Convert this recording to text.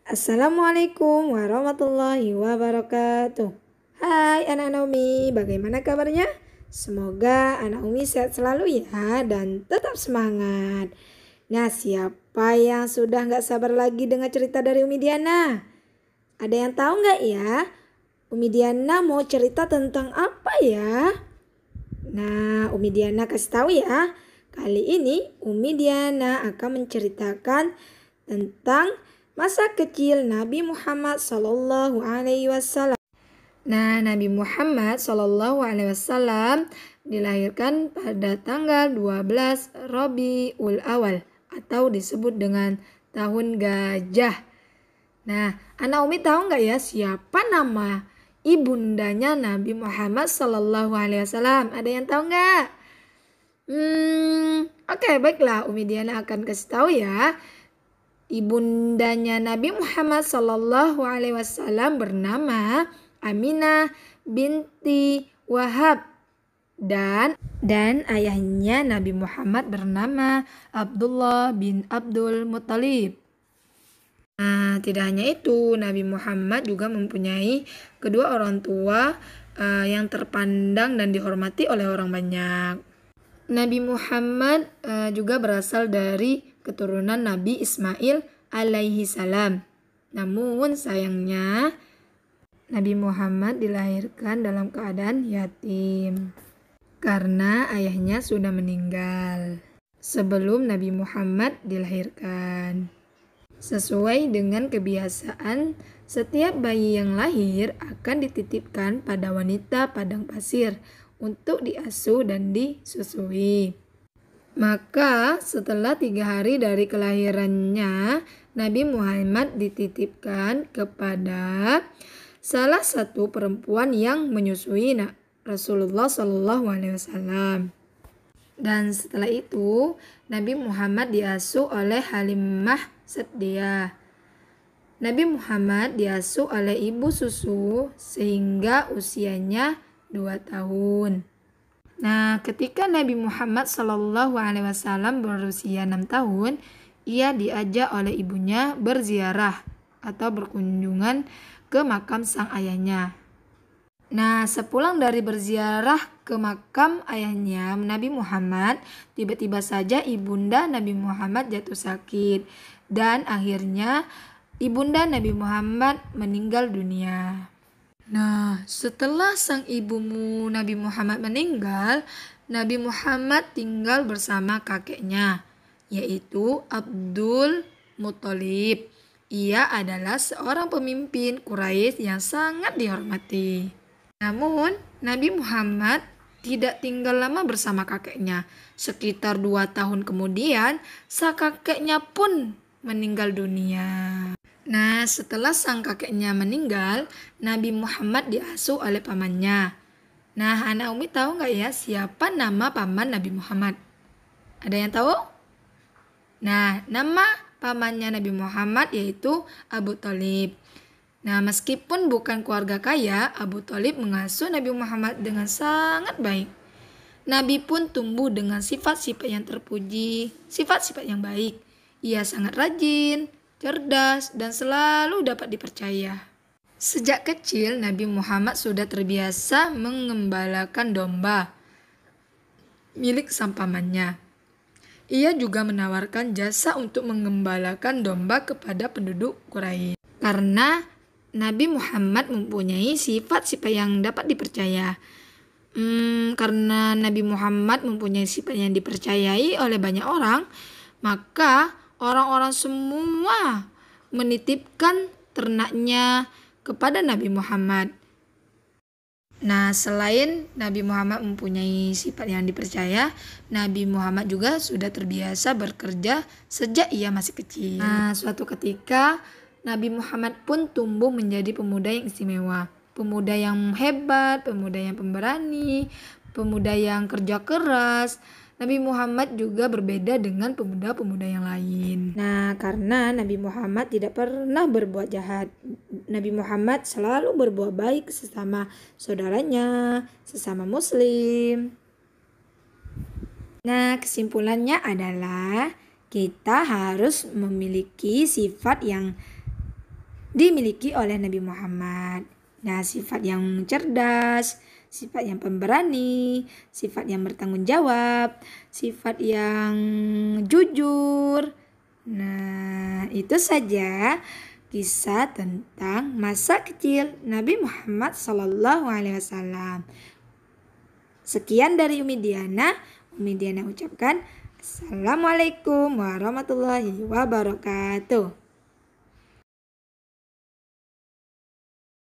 Assalamualaikum warahmatullahi wabarakatuh. Hai anak-anak Umi, bagaimana kabarnya? Semoga anak Umi sehat selalu ya dan tetap semangat. Nah, siapa yang sudah gak sabar lagi dengar cerita dari Umi Diana? Ada yang tahu gak ya? Umi Diana mau cerita tentang apa ya? Nah, Umi Diana kasih tahu ya. Kali ini Umi Diana akan menceritakan tentang masa kecil Nabi Muhammad Sallallahu Alaihi Wasallam. Nah, Nabi Muhammad Sallallahu Alaihi Wasallam dilahirkan pada tanggal 12 Rabiul Awal atau disebut dengan tahun gajah. Nah, anak Umi tahu nggak ya siapa nama ibundanya Nabi Muhammad Sallallahu Alaihi Wasallam? Ada yang tahu nggak? Oke, baiklah, Umi Diana akan kasih tahu ya. Ibundanya Nabi Muhammad Sallallahu Alaihi Wasallam bernama Aminah binti Wahab dan ayahnya Nabi Muhammad bernama Abdullah bin Abdul Muttalib. Nah, tidak hanya itu, Nabi Muhammad juga mempunyai kedua orang tua yang terpandang dan dihormati oleh orang banyak. Nabi Muhammad juga berasal dari keturunan Nabi Ismail alaihi salam. Namun sayangnya Nabi Muhammad dilahirkan dalam keadaan yatim karena ayahnya sudah meninggal sebelum Nabi Muhammad dilahirkan. Sesuai dengan kebiasaan, setiap bayi yang lahir akan dititipkan pada wanita padang pasir untuk diasuh dan disusui. Maka setelah 3 hari dari kelahirannya, Nabi Muhammad dititipkan kepada salah satu perempuan yang menyusui Rasulullah Shallallahu Alaihi Wasallam. Dan setelah itu, Nabi Muhammad diasuh oleh Halimah Sa'diyah. Nabi Muhammad diasuh oleh ibu susu sehingga usianya 2 tahun. Nah, ketika Nabi Muhammad Shallallahu Alaihi Wasallam berusia 6 tahun, ia diajak oleh ibunya berziarah atau berkunjungan ke makam sang ayahnya. Nah, sepulang dari berziarah ke makam ayahnya, Nabi Muhammad, tiba-tiba saja ibunda Nabi Muhammad jatuh sakit dan akhirnya ibunda Nabi Muhammad meninggal dunia. Nah, setelah sang ibumu Nabi Muhammad meninggal, Nabi Muhammad tinggal bersama kakeknya, yaitu Abdul Muttalib. Ia adalah seorang pemimpin Quraisy yang sangat dihormati. Namun, Nabi Muhammad tidak tinggal lama bersama kakeknya. Sekitar 2 tahun kemudian, sang kakeknya pun meninggal dunia. Nah, setelah sang kakeknya meninggal, Nabi Muhammad diasuh oleh pamannya. Nah, anak Umi tahu nggak ya siapa nama paman Nabi Muhammad? Ada yang tahu? Nah, nama pamannya Nabi Muhammad yaitu Abu Thalib. Nah, meskipun bukan keluarga kaya, Abu Thalib mengasuh Nabi Muhammad dengan sangat baik. Nabi pun tumbuh dengan sifat-sifat yang terpuji, sifat-sifat yang baik. Ia sangat rajin, cerdas, dan selalu dapat dipercaya. Sejak kecil, Nabi Muhammad sudah terbiasa mengembalakan domba milik sang pamannya. Ia juga menawarkan jasa untuk mengembalakan domba kepada penduduk Quraisy. Karena Nabi Muhammad mempunyai sifat-sifat yang dapat dipercaya. Karena Nabi Muhammad mempunyai sifat yang dipercayai oleh banyak orang, maka orang-orang semua menitipkan ternaknya kepada Nabi Muhammad. Nah, selain Nabi Muhammad mempunyai sifat yang dipercaya, Nabi Muhammad juga sudah terbiasa bekerja sejak ia masih kecil. Nah, suatu ketika Nabi Muhammad pun tumbuh menjadi pemuda yang istimewa. Pemuda yang hebat, pemuda yang pemberani, pemuda yang kerja keras. Nabi Muhammad juga berbeda dengan pemuda-pemuda yang lain. Nah, karena Nabi Muhammad tidak pernah berbuat jahat. Nabi Muhammad selalu berbuat baik sesama saudaranya, sesama muslim. Nah, kesimpulannya adalah kita harus memiliki sifat yang dimiliki oleh Nabi Muhammad. Nah, sifat yang cerdas, sifat yang pemberani, sifat yang bertanggung jawab, sifat yang jujur. Nah, itu saja kisah tentang masa kecil Nabi Muhammad SAW. Sekian dari Umi Diana. Umi Diana ucapkan Assalamualaikum warahmatullahi wabarakatuh.